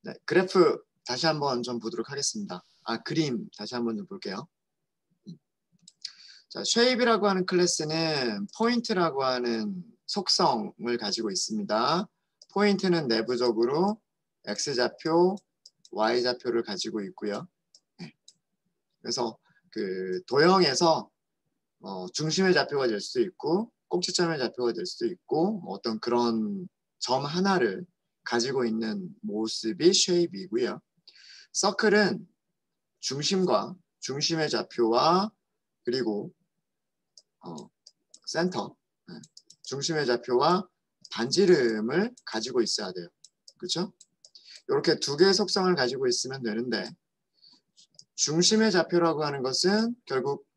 네, 그래프 다시 한번 좀 보도록 하겠습니다. 그림 다시 한번 좀 볼게요. 자, 쉐입이라고 하는 클래스는 포인트라고 하는 속성을 가지고 있습니다. 포인트는 내부적으로 X좌표, Y좌표를 가지고 있고요. 네. 그래서 그 도형에서 중심의 좌표가 될 수도 있고 꼭지점의 좌표가 될 수도 있고 어떤 그런 점 하나를 가지고 있는 모습이 쉐입이고요. 서클은 중심과 중심의 좌표와 그리고 센터, 중심의 좌표와 반지름을 가지고 있어야 돼요. 그렇죠? 이렇게 두 개의 속성을 가지고 있으면 되는데 중심의 좌표라고 하는 것은 결국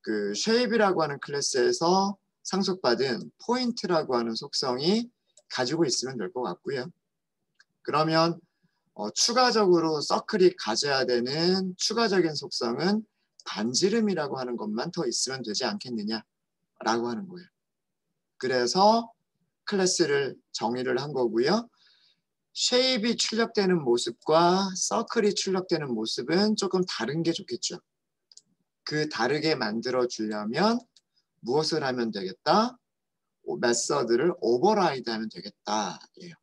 그 쉐입이라고 하는 클래스에서 상속받은 포인트라고 하는 속성이 가지고 있으면 될 것 같고요. 그러면 추가적으로 서클이 가져야 되는 추가적인 속성은 반지름이라고 하는 것만 더 있으면 되지 않겠느냐라고 하는 거예요. 그래서 클래스를 정의를 한 거고요. 쉐입이 출력되는 모습과 서클이 출력되는 모습은 조금 다른 게 좋겠죠. 그 다르게 만들어 주려면 무엇을 하면 되겠다? 메서드를 오버라이드 하면 되겠다. 예요.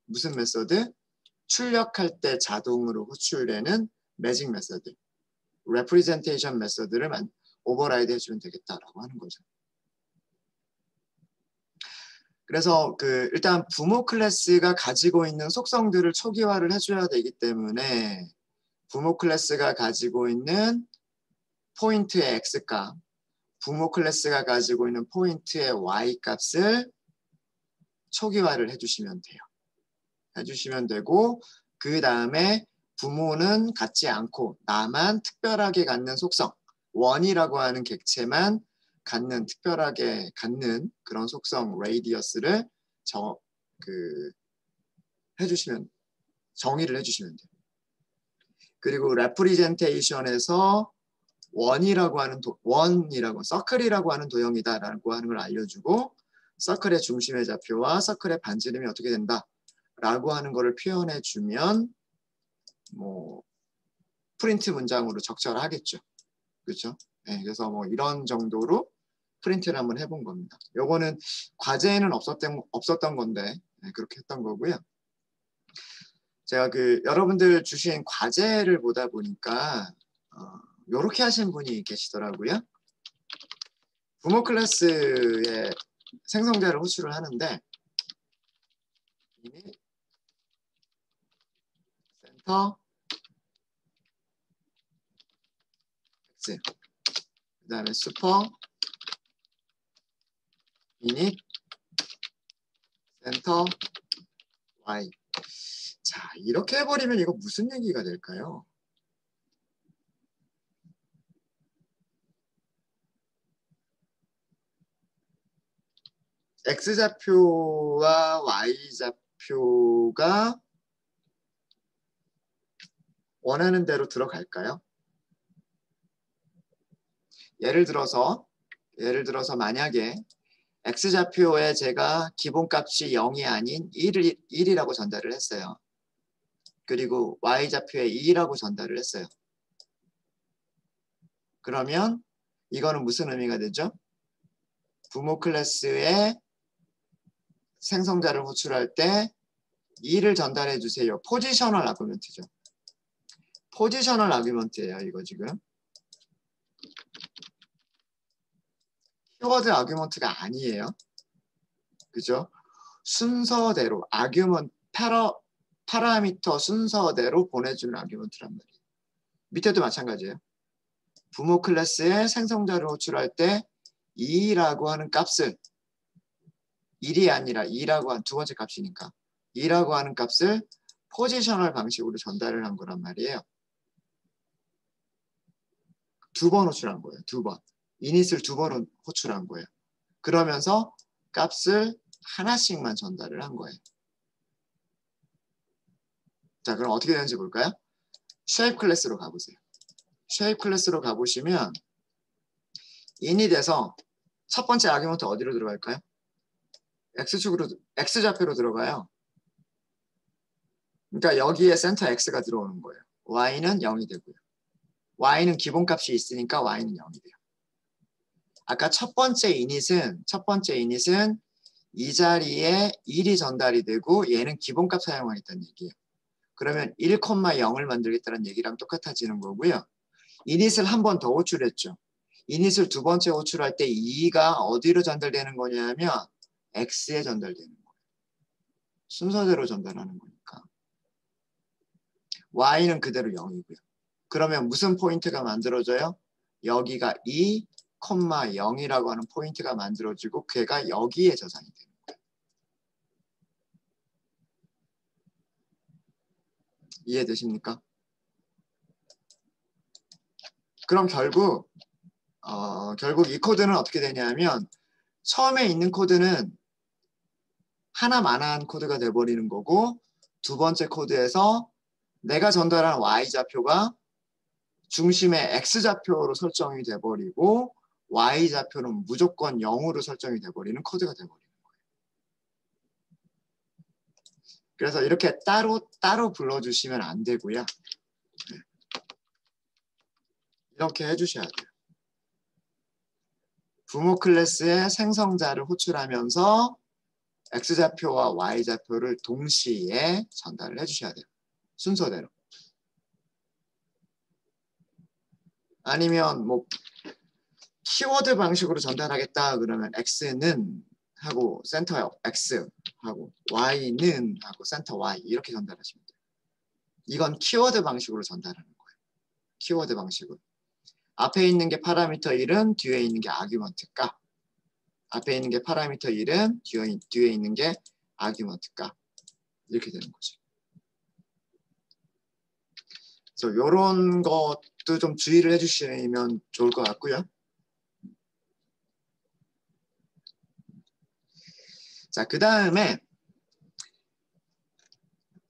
무슨 메서드? 출력할 때 자동으로 호출되는 매직 메서드, 레프리젠테이션 메서드를 오버라이드 해주면 되겠다라고 하는 거죠. 그래서 일단 부모 클래스가 가지고 있는 속성들을 초기화를 해줘야 되기 때문에 부모 클래스가 가지고 있는 포인트의 X값, 부모 클래스가 가지고 있는 포인트의 Y값을 초기화를 해주시면 돼요. 해주시면 되고 그 다음에 부모는 갖지 않고 나만 특별하게 갖는 속성, 원이라고 하는 객체만 갖는 특별하게 갖는 그런 속성 레이디어스를 정의를 해주시면 돼요. 그리고 레프리젠테이션에서 서클이라고 하는 도형이다라고 하는 걸 알려주고 서클의 중심의 좌표와 서클의 반지름이 어떻게 된다라고 하는 거를 표현해 주면 프린트 문장으로 적절하겠죠. 그렇죠? 네, 그래서 이런 정도로 프린트를 한번 해본 겁니다. 요거는 과제에는 없었던 건데 그렇게 했던 거고요. 제가 여러분들 주신 과제를 보다 보니까 요렇게 하신 분이 계시더라고요. 부모 클래스의 생성자를 호출을 하는데 센터 X 그 다음에 슈퍼 이닛 센터 Y. 자, 이렇게 해버리면 이거 무슨 얘기가 될까요? X좌표와 Y좌표가 원하는 대로 들어갈까요? 예를 들어서 만약에 X좌표에 제가 기본값이 0이 아닌 1이라고 전달을 했어요. 그리고 Y좌표에 2라고 전달을 했어요. 그러면 이거는 무슨 의미가 되죠? 부모 클래스의 생성자를 호출할 때 2를 전달해 주세요. 포지셔널 아규먼트죠. 포지셔널 아규먼트예요. 이거 지금. 키워드 아규먼트가 아니에요. 그죠? 순서대로 파라미터 순서대로 보내주는 아규먼트란 말이에요. 밑에도 마찬가지예요. 부모 클래스의 생성자를 호출할 때 2라고 하는 값을 1이 아니라 2라고 한 두 번째 값이니까 2라고 하는 값을 포지셔널 방식으로 전달을 한 거란 말이에요. 두 번 호출한 거예요. 두 번. 이닛을 두 번 호출한 거예요. 그러면서 값을 하나씩만 전달을 한 거예요. 자, 그럼 어떻게 되는지 볼까요? 쉐입 클래스로 가보세요. 쉐입 클래스로 가보시면 init에서 첫 번째 아규먼트 어디로 들어갈까요? X좌표로 들어가요. 그러니까 여기에 센터 x가 들어오는 거예요. y는 0이 되고요. y는 기본값이 있으니까 y는 0이 돼요. 아까 첫 번째 이닛은 이 자리에 1이 전달이 되고 얘는 기본값 사용하겠다는 얘기예요. 그러면 1,0을 만들겠다는 얘기랑 똑같아지는 거고요. 이닛을 한 번 더 호출했죠. 이닛을 두 번째 호출할 때 2가 어디로 전달되는 거냐면 x에 전달되는 거예요. 순서대로 전달하는 거니까. y는 그대로 0이고요. 그러면 무슨 포인트가 만들어져요? 여기가 2,0이라고 하는 포인트가 만들어지고 걔가 여기에 저장이 되는 거예요. 이해되십니까? 그럼 결국 이 코드는 어떻게 되냐면 처음에 있는 코드는 하나만한 코드가 돼버리는 거고 두 번째 코드에서 내가 전달한 y좌표가 중심의 x좌표로 설정이 돼버리고 y좌표는 무조건 0으로 설정이 돼버리는 코드가 돼버리는 거예요. 그래서 이렇게 따로 불러주시면 안 되고요. 네. 이렇게 해주셔야 돼요. 부모 클래스의 생성자를 호출하면서 x좌표와 y좌표를 동시에 전달을 해주셔야 돼요. 순서대로. 아니면 뭐 키워드 방식으로 전달하겠다 그러면 x는 하고 센터 x 하고 y는 하고 센터 y 이렇게 전달하시면 돼요. 이건 키워드 방식으로 전달하는 거예요. 키워드 방식으로. 앞에 있는 게 파라미터 1은 뒤에 있는 게 아규먼트 값. 앞에 있는 게 파라미터 1은 뒤에 있는 게 아규먼트 값. 이렇게 되는 거죠. 그래서 이런 것도 좀 주의를 해주시면 좋을 것 같고요. 자, 그 다음에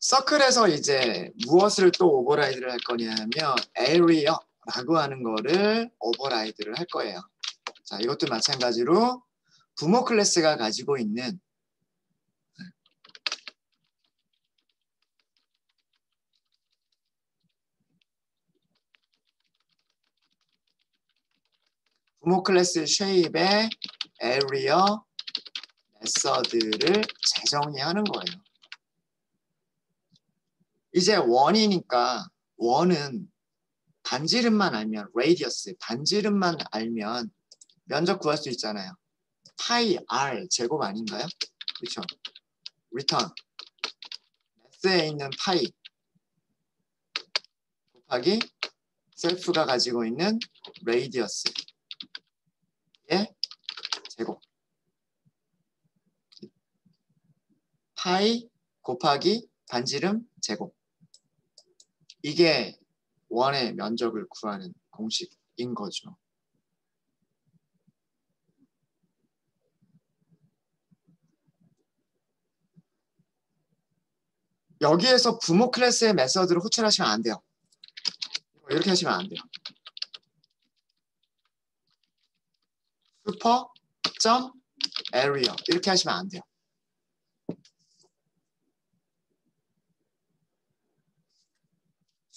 서클에서 이제 무엇을 또 오버라이드를 할 거냐면 area라고 하는 거를 오버라이드를 할 거예요. 자, 이것도 마찬가지로 부모 클래스가 가지고 있는 부모 클래스 shape의 area 메서드를 재정의하는 거예요. 이제 원이니까 원은 반지름만 알면 radius 반지름만 알면 면적 구할 수 있잖아요. 파이 r 제곱 아닌가요? 그렇죠? return 매스에 있는 파이 곱하기 셀프가 가지고 있는 radius의 제곱 파이 곱하기 반지름 제곱 이게 원의 면적을 구하는 공식인 거죠. 여기에서 부모 클래스의 메서드를 호출하시면 안 돼요. 이렇게 하시면 안 돼요. super.area 이렇게 하시면 안 돼요.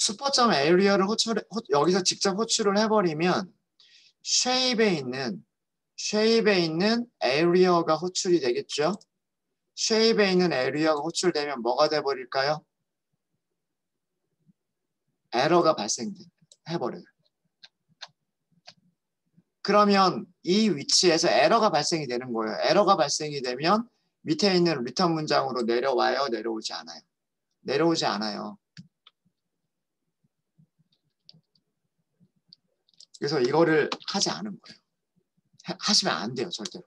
super.area를 여기서 직접 호출을 해버리면 shape에 있는 area가 호출이 되겠죠. shape에 있는 area가 호출되면 뭐가 돼버릴까요? 에러가 발생해버려요. 그러면 이 위치에서 에러가 발생이 되는 거예요. 에러가 발생이 되면 밑에 있는 리턴 문장으로 내려와요? 내려오지 않아요? 내려오지 않아요. 그래서 이거를 하지 않은 거예요. 하시면 안 돼요. 절대로.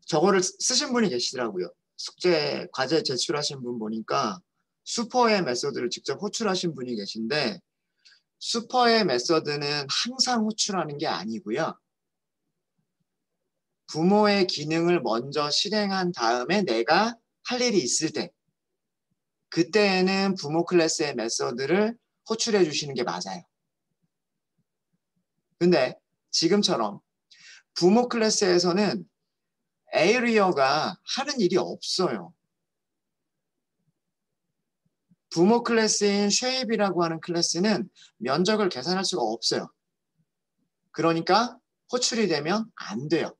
저거를 쓰신 분이 계시더라고요. 숙제, 과제 제출하신 분 보니까 슈퍼의 메서드를 직접 호출하신 분이 계신데 슈퍼의 메서드는 항상 호출하는 게 아니고요. 부모의 기능을 먼저 실행한 다음에 내가 할 일이 있을 때 그때에는 부모 클래스의 메서드를 호출해 주시는 게 맞아요. 근데 지금처럼 부모 클래스에서는 area가 하는 일이 없어요. 부모 클래스인 shape이라고 하는 클래스는 면적을 계산할 수가 없어요. 그러니까 호출이 되면 안 돼요.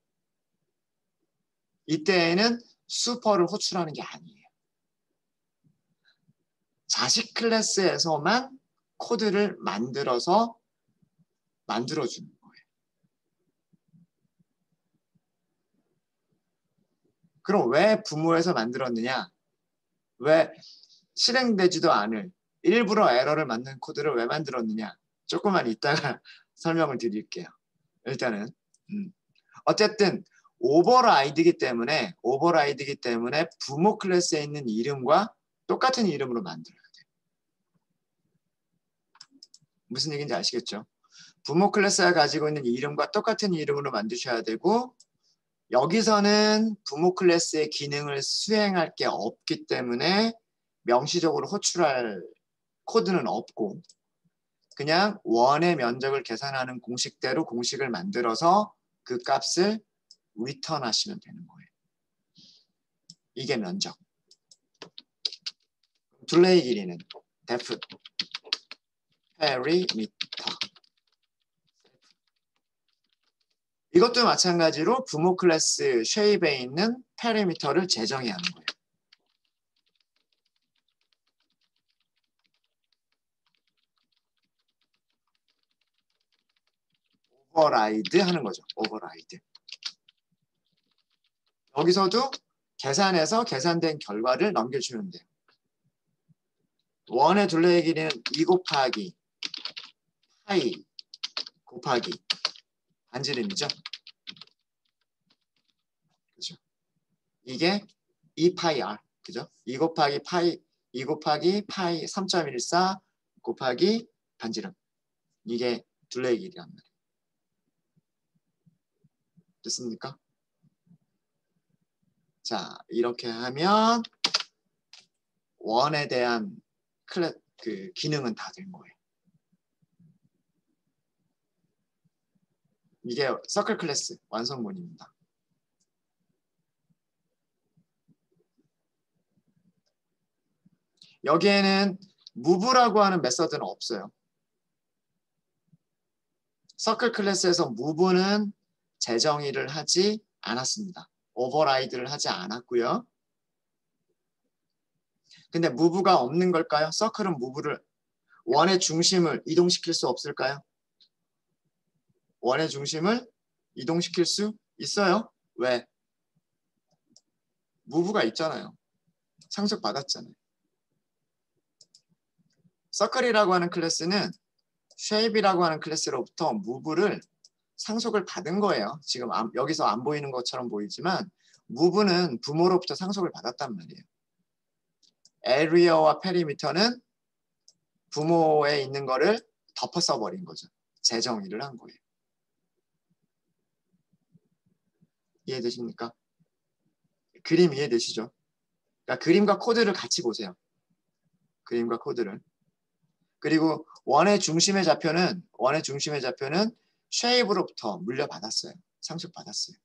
이때에는 슈퍼를 호출하는 게 아니에요. 자식 클래스에서만 코드를 만들어주는 거예요. 그럼 왜 부모에서 만들었느냐? 왜 실행되지도 않을 일부러 에러를 만든 코드를 왜 만들었느냐? 조금만 이따가 설명을 드릴게요. 일단은 어쨌든 오버라이드이기 때문에 부모 클래스에 있는 이름과 똑같은 이름으로 만들어야 돼요. 무슨 얘기인지 아시겠죠? 부모 클래스가 가지고 있는 이름과 똑같은 이름으로 만드셔야 되고 여기서는 부모 클래스의 기능을 수행할 게 없기 때문에 명시적으로 호출할 코드는 없고 그냥 원의 면적을 계산하는 공식대로 공식을 만들어서 그 값을 리턴 하시면 되는 거예요. 이게 면적. 둘레의 길이는 depth, perimeter. 이것도 마찬가지로 부모 클래스 shape에 있는 perimeter를 재정해야 하는 거예요. 오버라이드 하는 거죠. 오버라이드. 여기서도 계산해서 계산된 결과를 넘겨주면 돼요. 원의 둘레의 길이는 2 곱하기 파이 곱하기 반지름이죠. 그죠? 이게 2파이 r. 그죠? 2 곱하기 파이 3.14 곱하기 반지름. 이게 둘레의 길이란 말이에요. 됐습니까? 자, 이렇게 하면 원에 대한 기능은 다 된 거예요. 이게 서클 클래스 완성본입니다. 여기에는 move라고 하는 메서드는 없어요. 서클 클래스에서 move는 재정의를 하지 않았습니다. 오버라이드를 하지 않았고요. 근데 move가 없는 걸까요? 서클은 move를 원의 중심을 이동시킬 수 없을까요? 원의 중심을 이동시킬 수 있어요. 왜? move가 있잖아요. 상속받았잖아요. 서클이라고 하는 클래스는 shape이라고 하는 클래스로부터 move를 상속을 받은 거예요. 지금 여기서 안 보이는 것처럼 보이지만 move는 부모로부터 상속을 받았단 말이에요. area와 perimeter는 부모에 있는 거를 덮어 써버린 거죠. 재정의를 한 거예요. 이해되십니까? 그림 이해되시죠? 그러니까 그림과 코드를 같이 보세요. 그림과 코드를. 그리고 원의 중심의 좌표는 shape로부터 물려받았어요. 상속받았어요.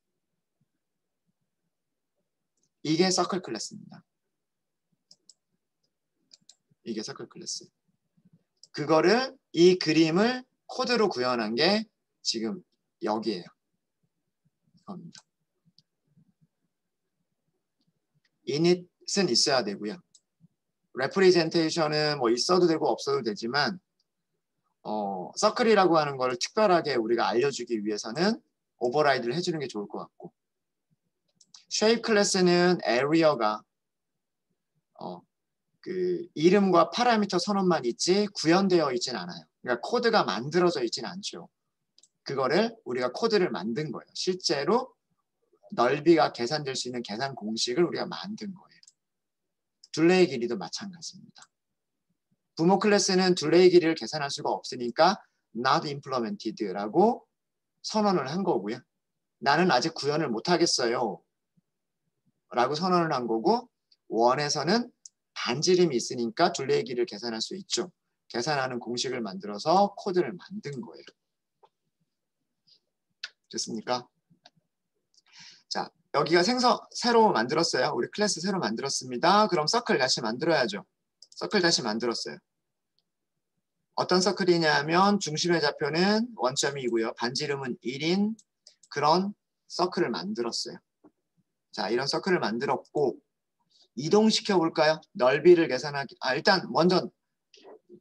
이게 서클 클래스입니다. 이게 서클 클래스. 그거를 이 그림을 코드로 구현한 게 지금 여기에요. 이겁니다. init은 있어야 되고요. representation은 뭐 있어도 되고 없어도 되지만 서클이라고 하는 걸 특별하게 우리가 알려주기 위해서는 오버라이드를 해주는 게 좋을 것 같고 shape 클래스는 area가 그 이름과 파라미터 선언만 있지 구현되어 있진 않아요. 그러니까 코드가 만들어져 있진 않죠. 그거를 우리가 코드를 만든 거예요. 실제로 넓이가 계산될 수 있는 계산 공식을 우리가 만든 거예요. 둘레의 길이도 마찬가지입니다. 부모 클래스는 둘레의 길이를 계산할 수가 없으니까 not implemented라고 선언을 한 거고요. 나는 아직 구현을 못하겠어요. 라고 선언을 한 거고 원에서는 반지름이 있으니까 둘레의 길이를 계산할 수 있죠. 계산하는 공식을 만들어서 코드를 만든 거예요. 됐습니까? 자, 여기가 새로 만들었어요. 우리 클래스 새로 만들었습니다. 그럼 서클 다시 만들어야죠. 서클 다시 만들었어요. 어떤 서클이냐면 중심의 좌표는 원점이고요. 반지름은 1인 그런 서클을 만들었어요. 자, 이런 서클을 만들었고 이동시켜 볼까요? 넓이를 계산하기. 일단 먼저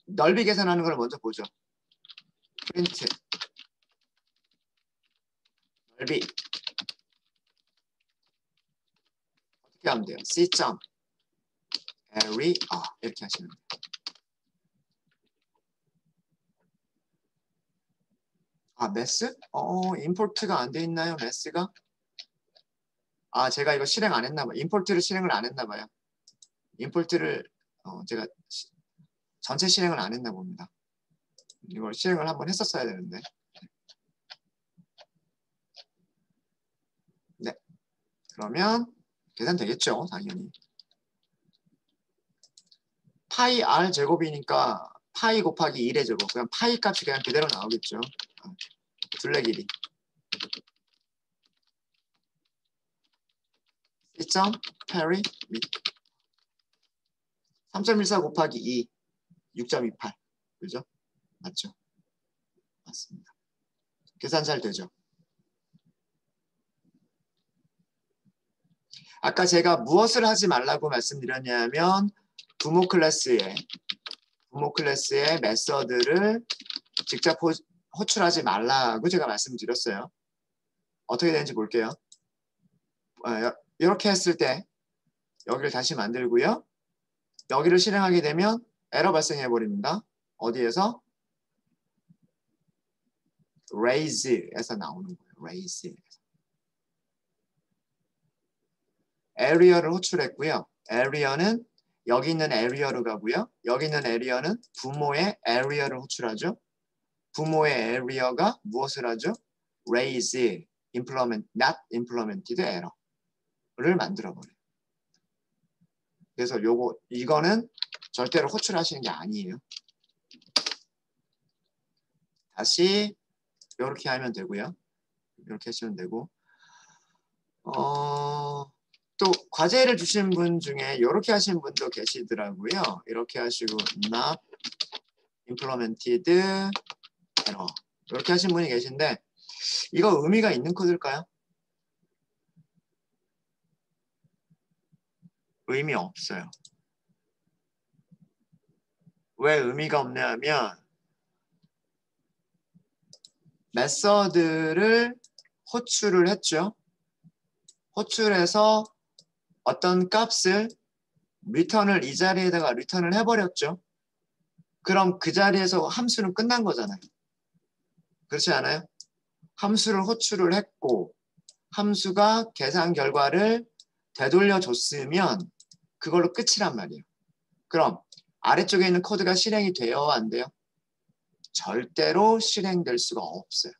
넓이 계산하는 걸 먼저 보죠. 프린트 넓이 어떻게 하면 돼요? C.area 이렇게 하시면 돼요. 매스? 임포트가 안 돼 있나요? 매스가? 제가 이거 실행 안 했나 봐요. 임포트를 실행을 안 했나 봐요. 임포트를 제가 전체 실행을 안 했나 봅니다. 이걸 실행을 한번 했었어야 되는데. 네. 그러면 계산되겠죠, 당연히. 파이 r 제곱이니까 파이 곱하기 1의 제곱. 그냥 파이 값이 그냥 그대로 나오겠죠. 둘레 길이. C.Perry 3.14 곱하기 2 6.28 그죠? 맞죠? 맞습니다. 계산 잘 되죠? 아까 제가 무엇을 하지 말라고 말씀드렸냐면 부모 클래스의 메서드를 직접 호출하지 말라고 제가 말씀드렸어요. 어떻게 되는지 볼게요. 이렇게 했을 때 여기를 다시 만들고요. 여기를 실행하게 되면 에러 발생해 버립니다. 어디에서? raise에서 나오는 거예요. raise. area를 호출했고요. area는 여기 있는 area로 가고요. 여기 있는 area는 부모의 area를 호출하죠. 부모의 area가 무엇을 하죠? raise, not implemented error를 만들어버려요. 그래서 이거는 절대로 호출하시는 게 아니에요. 다시 이렇게 하면 되고요. 이렇게 하시면 되고 또 과제를 주신 분 중에 이렇게 하신 분도 계시더라고요. 이렇게 하시고 not implemented error 이렇게 하신 분이 계신데 이거 의미가 있는 코드일까요? 의미 없어요. 왜 의미가 없냐면 메서드를 호출을 했죠. 호출해서 어떤 값을 리턴을 이 자리에다가 리턴을 해버렸죠. 그럼 그 자리에서 함수는 끝난 거잖아요. 그렇지 않아요? 함수를 호출을 했고 함수가 계산 결과를 되돌려 줬으면 그걸로 끝이란 말이에요. 그럼 아래쪽에 있는 코드가 실행이 돼요? 안 돼요? 절대로 실행될 수가 없어요.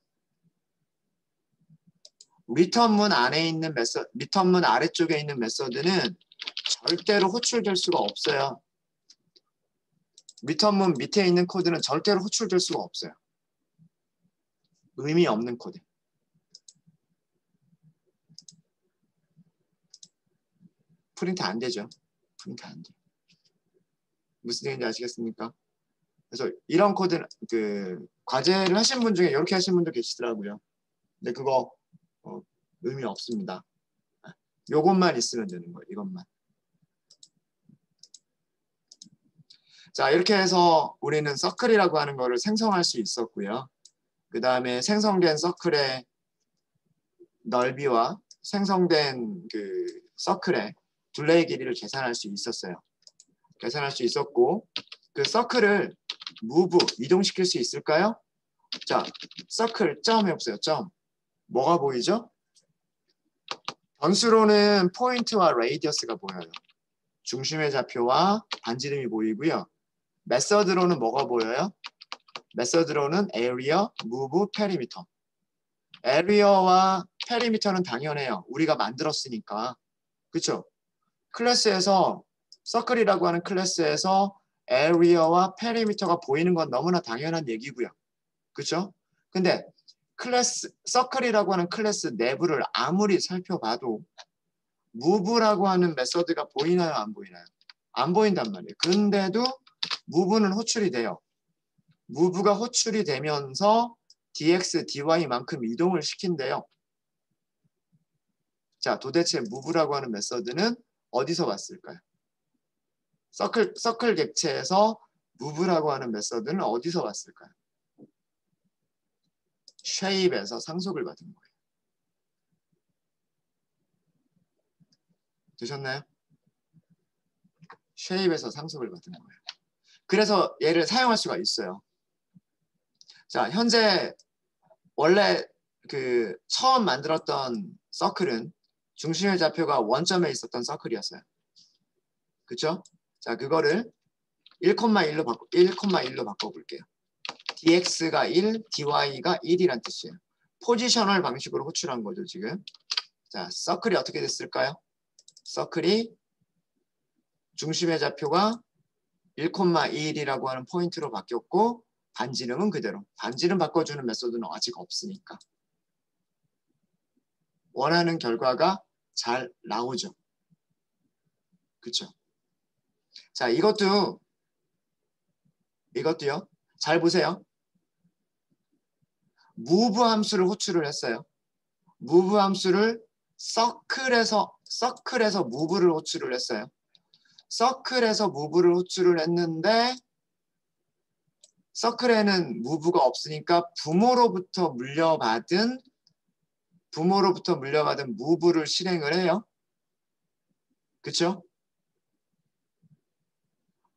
리턴문 안에 있는 리턴문 아래쪽에 있는 메서드는 절대로 호출될 수가 없어요. 리턴문 밑에 있는 코드는 절대로 호출될 수가 없어요. 의미 없는 코드. 프린트 안 되죠. 프린트 안 돼. 무슨 얘기인지 아시겠습니까? 그래서 이런 코드, 과제를 하신 분 중에 이렇게 하신 분도 계시더라고요. 근데 그거 의미 없습니다. 요것만 있으면 되는 거예요. 이것만. 자, 이렇게 해서 우리는 서클이라고 하는 거를 생성할 수 있었고요. 그 다음에 생성된 서클의 넓이와 생성된 그 서클의 둘레의 길이를 계산할 수 있었어요. 계산할 수 있었고 그 서클을 move, 이동시킬 수 있을까요? 자, 서클 점 해보세요. 점. 뭐가 보이죠? 변수로는 포인트와 레이디어스가 보여요. 중심의 좌표와 반지름이 보이고요. 메서드로는 뭐가 보여요? 메서드로는 area, move, perimeter. area와 perimeter는 당연해요. 우리가 만들었으니까. 그렇죠? 클래스에서 서클이라고 하는 클래스에서 area와 perimeter가 보이는 건 너무나 당연한 얘기고요. 그렇죠? 근데 서클이라고 하는 클래스 내부를 아무리 살펴봐도 move라고 하는 메서드가 보이나요? 안 보이나요? 안 보인단 말이에요. 근데도 무브는 호출이 돼요. 무브가 호출이 되면서 dx, dy만큼 이동을 시킨대요. 자, 도대체 무브라고 하는 메서드는 어디서 왔을까요? 서클 객체에서 무브라고 하는 메서드는 어디서 왔을까요? 쉐입에서 상속을 받은 거예요. 되셨나요? 쉐입에서 상속을 받은 거예요. 그래서 얘를 사용할 수가 있어요. 자, 현재 원래 그 처음 만들었던 서클은 중심의 좌표가 원점에 있었던 서클이었어요. 그쵸? 자, 그거를 1,1로 바꿔볼게요. dx가 1, dy가 1이란 뜻이에요. 포지셔널 방식으로 호출한 거죠, 지금. 자, 서클이 어떻게 됐을까요? 서클이 중심의 좌표가 1,1이라고 하는 포인트로 바뀌었고 반지름은 그대로. 반지름 바꿔주는 메소드는 아직 없으니까. 원하는 결과가 잘 나오죠. 그쵸? 자, 이것도요. 잘 보세요. move 함수를 호출을 했어요. move 함수를 서클에서 move를 호출을 했어요. 서클에서 move를 호출을 했는데 서클에는 move가 없으니까 부모로부터 물려받은 move를 실행을 해요. 그쵸?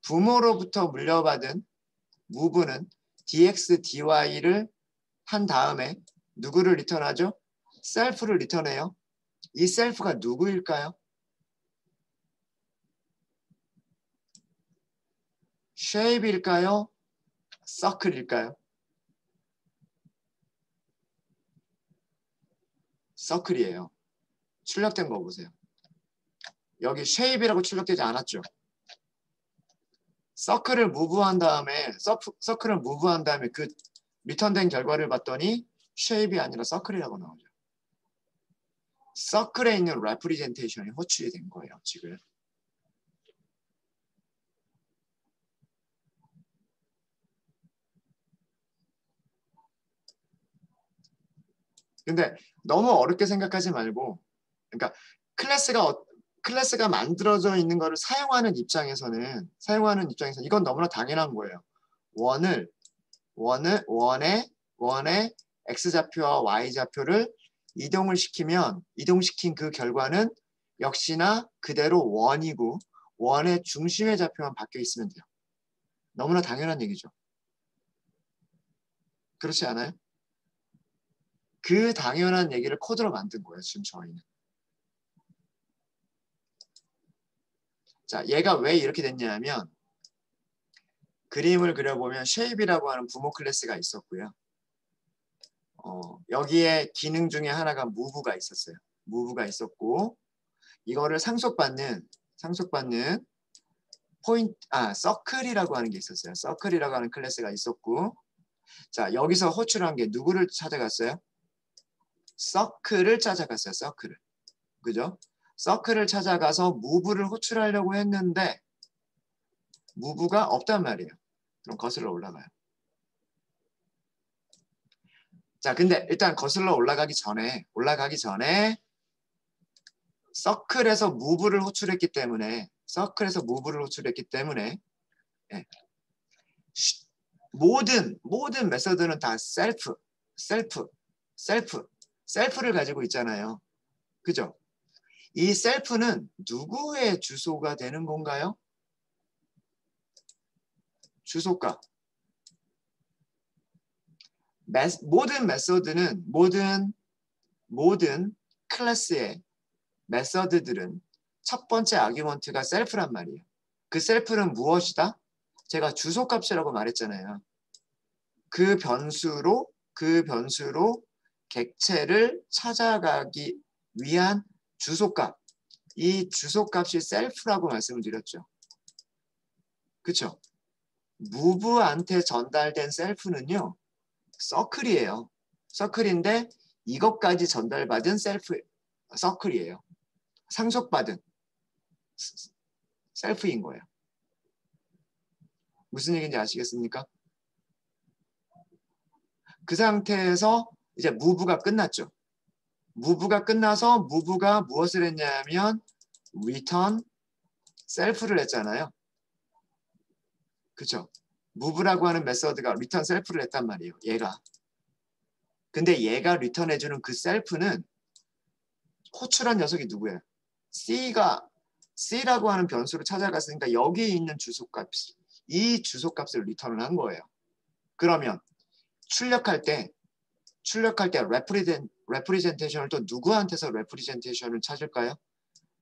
부모로부터 물려받은 move는 dx, dy를 한 다음에 누구를 리턴하죠? 셀프를 리턴해요. 이 셀프가 누구일까요? 쉐입일까요? 서클일까요? 서클이에요. 출력된 거 보세요. 여기 쉐입이라고 출력되지 않았죠? 서클을 무브한 다음에 그 리턴된 결과를 봤더니 쉐입이 아니라 서클이라고 나오죠. 서클에 있는 레프리젠테이션이 호출이 된 거예요, 지금. 근데 너무 어렵게 생각하지 말고, 그러니까 클래스가 만들어져 있는 거를 사용하는 입장에서는 이건 너무나 당연한 거예요. 원의 x좌표와 y좌표를 이동시킨 그 결과는 역시나 그대로 원이고 원의 중심의 좌표만 바뀌어 있으면 돼요. 너무나 당연한 얘기죠. 그렇지 않아요? 그 당연한 얘기를 코드로 만든 거예요, 지금 저희는. 자, 얘가 왜 이렇게 됐냐면 그림을 그려보면 쉐입이라고 하는 부모 클래스가 있었고요. 여기에 기능 중에 하나가 무브가 있었어요. 무브가 있었고 이거를 상속받는 서클이라고 하는 게 있었어요. 서클이라고 하는 클래스가 있었고 자, 여기서 호출한 게 누구를 찾아갔어요? 서클을 찾아갔어요. 서클을. 그죠? 서클을 찾아가서 무브를 호출하려고 했는데 무브가 없단 말이에요. 그럼 거슬러 올라가요. 자, 근데 일단 거슬러 올라가기 전에 서클에서 무브를 호출했기 때문에 예. 모든 메서드는 다 셀프를 가지고 있잖아요. 그죠? 이 셀프는 누구의 주소가 되는 건가요? 주소가. 모든 메서드는 모든 클래스의 메서드들은 첫 번째 아규먼트가 셀프란 말이에요. 그 셀프는 무엇이다? 제가 주소값이라고 말했잖아요. 그 변수로 객체를 찾아가기 위한 주소값. 이 주소값이 셀프라고 말씀을 드렸죠. 그쵸? 무브한테 전달된 셀프는요. 서클이에요. 서클인데 이것까지 전달받은 서클이에요. 상속받은 셀프인 거예요. 무슨 얘기인지 아시겠습니까? 그 상태에서 이제 무브가 끝났죠. 무브가 끝나서 무브가 무엇을 했냐면 return 셀프를 했잖아요. 그렇죠? 무브라고 하는 메서드가 return 셀프를 했단 말이에요. 얘가. 근데 얘가 리턴 해주는 그 셀프는 호출한 녀석이 누구예요? C라고 하는 변수를 찾아갔으니까 여기에 있는 주소값, 이 주소값을 리턴을 한 거예요. 그러면 출력할 때 레프리젠테이션을 또 누구한테서 레프리젠테이션을 찾을까요?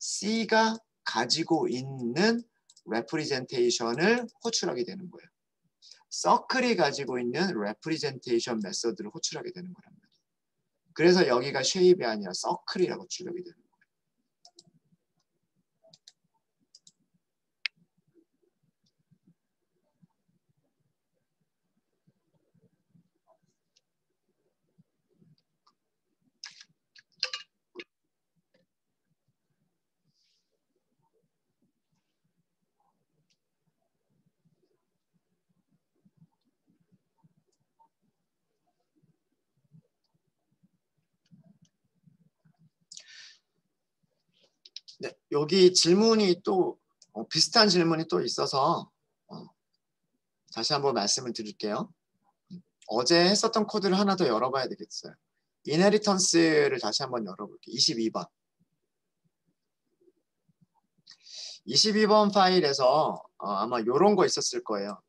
C가 가지고 있는 레프리젠테이션을 호출하게 되는 거예요. 서클이 가지고 있는 레프리젠테이션 메서드를 호출하게 되는 거란 말이에요. 그래서 여기가 쉐입이 아니라 서클이라고 출력이 되는 거예요. 네, 여기 질문이 또 비슷한 질문이 또 있어서 다시 한번 말씀을 드릴게요. 어제 했었던 코드를 하나 더 열어봐야 되겠어요. 인헤리턴스를 다시 한번 열어볼게요. 22번. 22번 파일에서 아마 이런 거 있었을 거예요.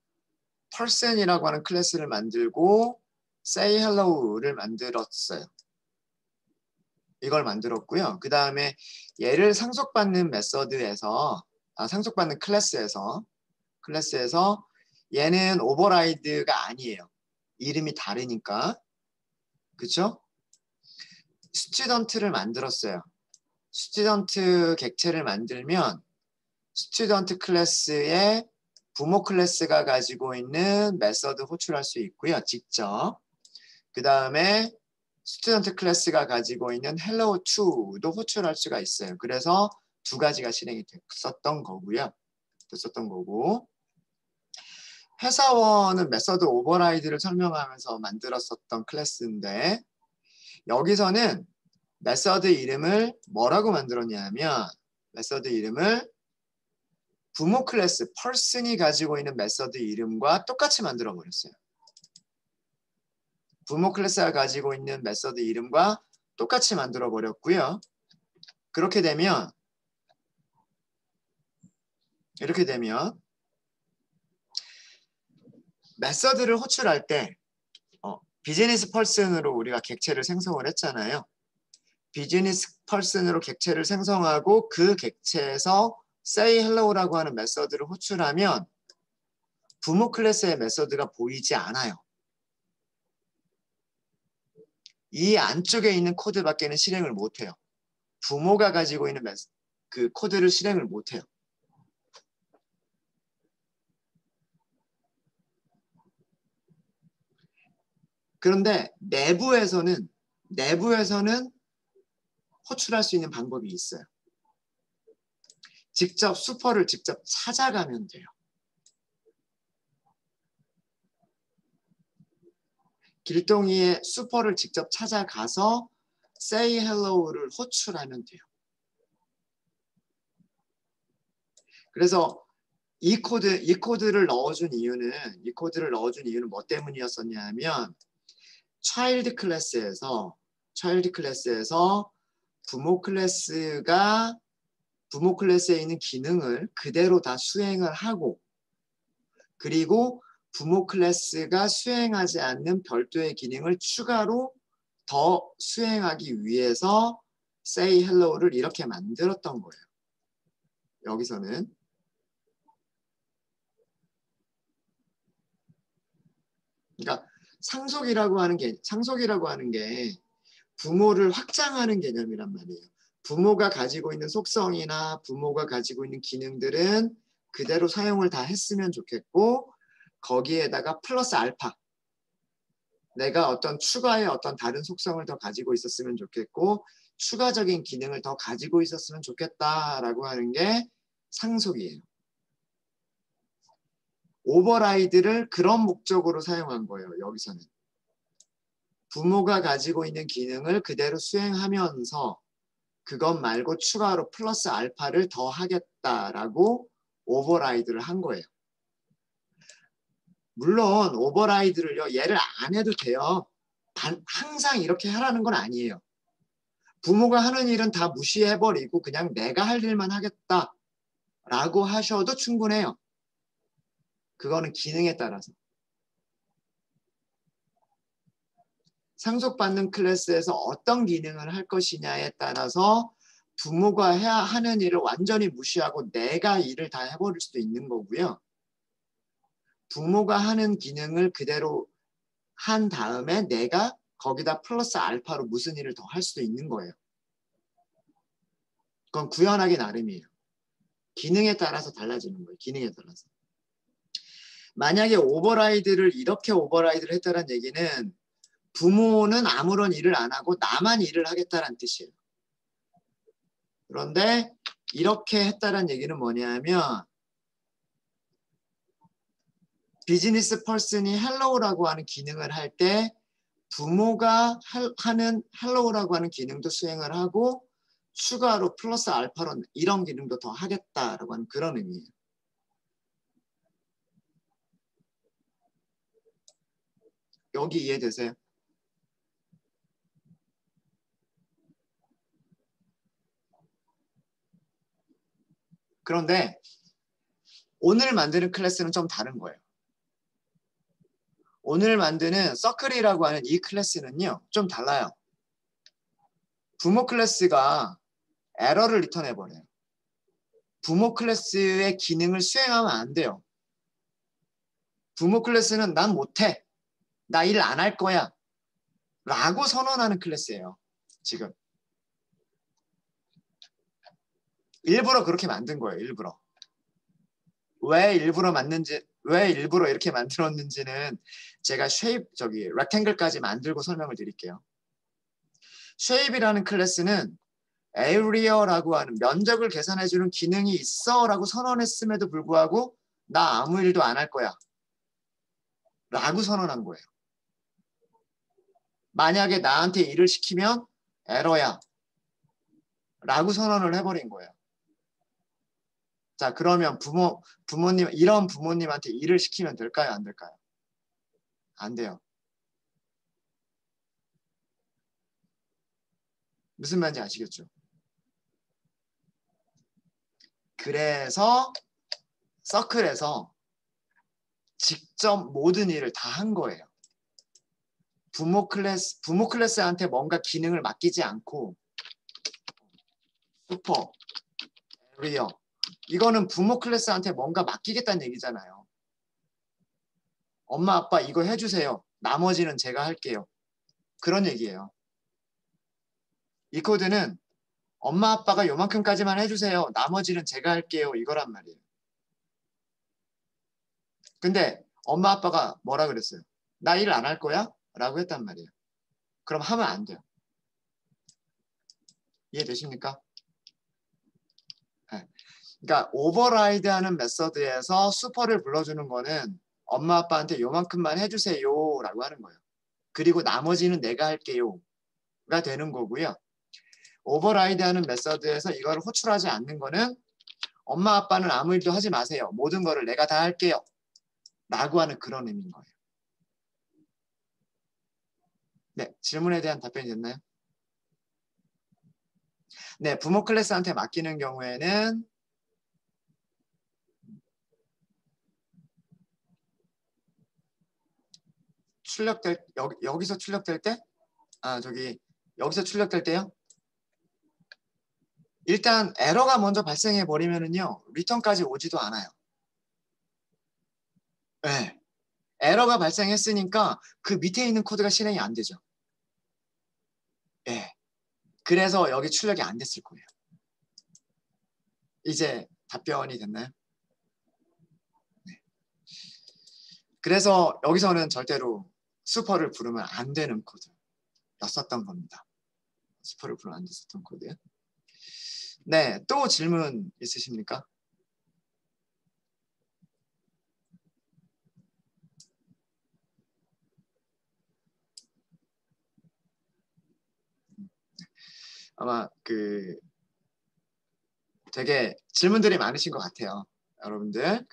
person이라고 하는 클래스를 만들고 say hello를 만들었어요. 이걸 만들었고요. 그 다음에 얘를 상속받는 메서드에서 상속받는 클래스에서 얘는 오버라이드가 아니에요. 이름이 다르니까. 그쵸? 스튜던트를 만들었어요. 스튜던트 객체를 만들면 스튜던트 클래스에 부모 클래스가 가지고 있는 메서드 호출할 수 있고요. 직접. 그 다음에 스튜던트 클래스가 가지고 있는 hello2도 호출할 수가 있어요. 그래서 두 가지가 실행이 됐었던 거고요. 회사원은 메서드 오버라이드를 설명하면서 만들었었던 클래스인데 여기서는 메서드 이름을 뭐라고 만들었냐면 메서드 이름을 부모 클래스 person이 가지고 있는 메서드 이름과 똑같이 만들어 버렸어요. 부모 클래스가 가지고 있는 메서드 이름과 똑같이 만들어 버렸고요. 그렇게 되면 이렇게 되면 메서드를 호출할 때 비즈니스 펄슨으로 우리가 객체를 생성을 했잖아요. 비즈니스 펄슨으로 객체를 생성하고 그 객체에서 say hello라고 하는 메서드를 호출하면 부모 클래스의 메서드가 보이지 않아요. 이 안쪽에 있는 코드밖에는 실행을 못해요. 부모가 가지고 있는 그 코드를 실행을 못해요. 그런데 내부에서는 호출할 수 있는 방법이 있어요. 직접 슈퍼를 직접 찾아가면 돼요. 길동이의 슈퍼를 직접 찾아가서 say hello를 호출하면 돼요. 그래서 이 코드를 넣어준 이유는 뭐 때문이었었냐면 차일드 클래스에서 부모 클래스에 있는 기능을 그대로 다 수행을 하고 그리고 부모 클래스가 수행하지 않는 별도의 기능을 추가로 더 수행하기 위해서 say hello를 이렇게 만들었던 거예요. 여기서는 그러니까 상속이라고 하는 게 부모를 확장하는 개념이란 말이에요. 부모가 가지고 있는 속성이나 부모가 가지고 있는 기능들은 그대로 사용을 다 했으면 좋겠고 거기에다가 플러스 알파 내가 추가의 다른 속성을 더 가지고 있었으면 좋겠고 추가적인 기능을 더 가지고 있었으면 좋겠다라고 하는 게 상속이에요. 오버라이드를 그런 목적으로 사용한 거예요. 여기서는. 부모가 가지고 있는 기능을 그대로 수행하면서 그것 말고 추가로 플러스 알파를 더 하겠다라고 오버라이드를 한 거예요. 물론 오버라이드를요. 얘를 안 해도 돼요. 항상 이렇게 하라는 건 아니에요. 부모가 하는 일은 다 무시해버리고 그냥 내가 할 일만 하겠다라고 하셔도 충분해요. 그거는 기능에 따라서. 상속받는 클래스에서 어떤 기능을 할 것이냐에 따라서 부모가 해야 하는 일을 완전히 무시하고 내가 일을 다 해버릴 수도 있는 거고요. 부모가 하는 기능을 그대로 한 다음에 내가 거기다 플러스 알파로 무슨 일을 더 할 수도 있는 거예요. 그건 구현하기 나름이에요. 기능에 따라서 달라지는 거예요. 기능에 따라서. 만약에 오버라이드를 이렇게 오버라이드를 했다는 얘기는 부모는 아무런 일을 안 하고 나만 일을 하겠다는 뜻이에요. 그런데 이렇게 했다는 얘기는 뭐냐면 비즈니스 퍼슨이 헬로우라고 하는 기능을 할 때 부모가 하는 헬로우라고 하는 기능도 수행을 하고 추가로 플러스 알파로 이런 기능도 더 하겠다라고 하는 그런 의미예요. 여기 이해되세요? 그런데 오늘 만드는 클래스는 좀 다른 거예요. 오늘 만드는 서클이라고 하는 이 클래스는요. 좀 달라요. 부모 클래스가 에러를 리턴해버려요. 부모 클래스의 기능을 수행하면 안 돼요. 부모 클래스는 난 못해. 나 일 안 할 거야. 라고 선언하는 클래스예요. 지금. 일부러 그렇게 만든 거예요. 일부러. 왜 일부러 이렇게 만들었는지는 제가 렉탱글까지 만들고 설명을 드릴게요. 쉐입이라는 클래스는 area라고 하는 면적을 계산해주는 기능이 있어라고 선언했음에도 불구하고 나 아무 일도 안 할 거야. 라고 선언한 거예요. 만약에 나한테 일을 시키면 에러야. 라고 선언을 해버린 거예요. 자, 그러면 이런 부모님한테 일을 시키면 될까요? 안 될까요? 안 돼요. 무슨 말인지 아시겠죠? 그래서 서클에서 직접 모든 일을 다 한 거예요. 부모 클래스한테 뭔가 기능을 맡기지 않고 슈퍼, 리어 이거는 부모 클래스한테 뭔가 맡기겠다는 얘기잖아요. 엄마 아빠 이거 해주세요. 나머지는 제가 할게요. 그런 얘기예요. 이 코드는 엄마 아빠가 요만큼까지만 해주세요. 나머지는 제가 할게요. 이거란 말이에요. 근데 엄마 아빠가 뭐라 그랬어요? 나 일 안 할 거야? 라고 했단 말이에요. 그럼 하면 안 돼요. 이해되십니까? 네. 그러니까 오버라이드하는 메서드에서 슈퍼를 불러주는 거는 엄마 아빠한테 요만큼만 해주세요 라고 하는 거예요. 그리고 나머지는 내가 할게요 가 되는 거고요. 오버라이드하는 메서드에서 이걸 호출하지 않는 거는 엄마 아빠는 아무 일도 하지 마세요. 모든 거를 내가 다 할게요 라고 하는 그런 의미인 거예요. 네, 질문에 대한 답변이 됐나요? 네, 부모 클래스한테 맡기는 경우에는 여기서 출력될 때? 여기서 출력될 때요? 일단 에러가 먼저 발생해 버리면은요. 리턴까지 오지도 않아요. 네. 에러가 발생했으니까 그 밑에 있는 코드가 실행이 안 되죠. 네. 그래서 여기 출력이 안 됐을 거예요. 이제 답변이 됐나요? 네. 그래서 여기서는 절대로 슈퍼를 부르면 안 되는 코드였었던 겁니다. 슈퍼를 부르면 안 됐었던 코드요. 네, 또 질문 있으십니까? 아마 되게 질문들이 많으신 것 같아요. 여러분들.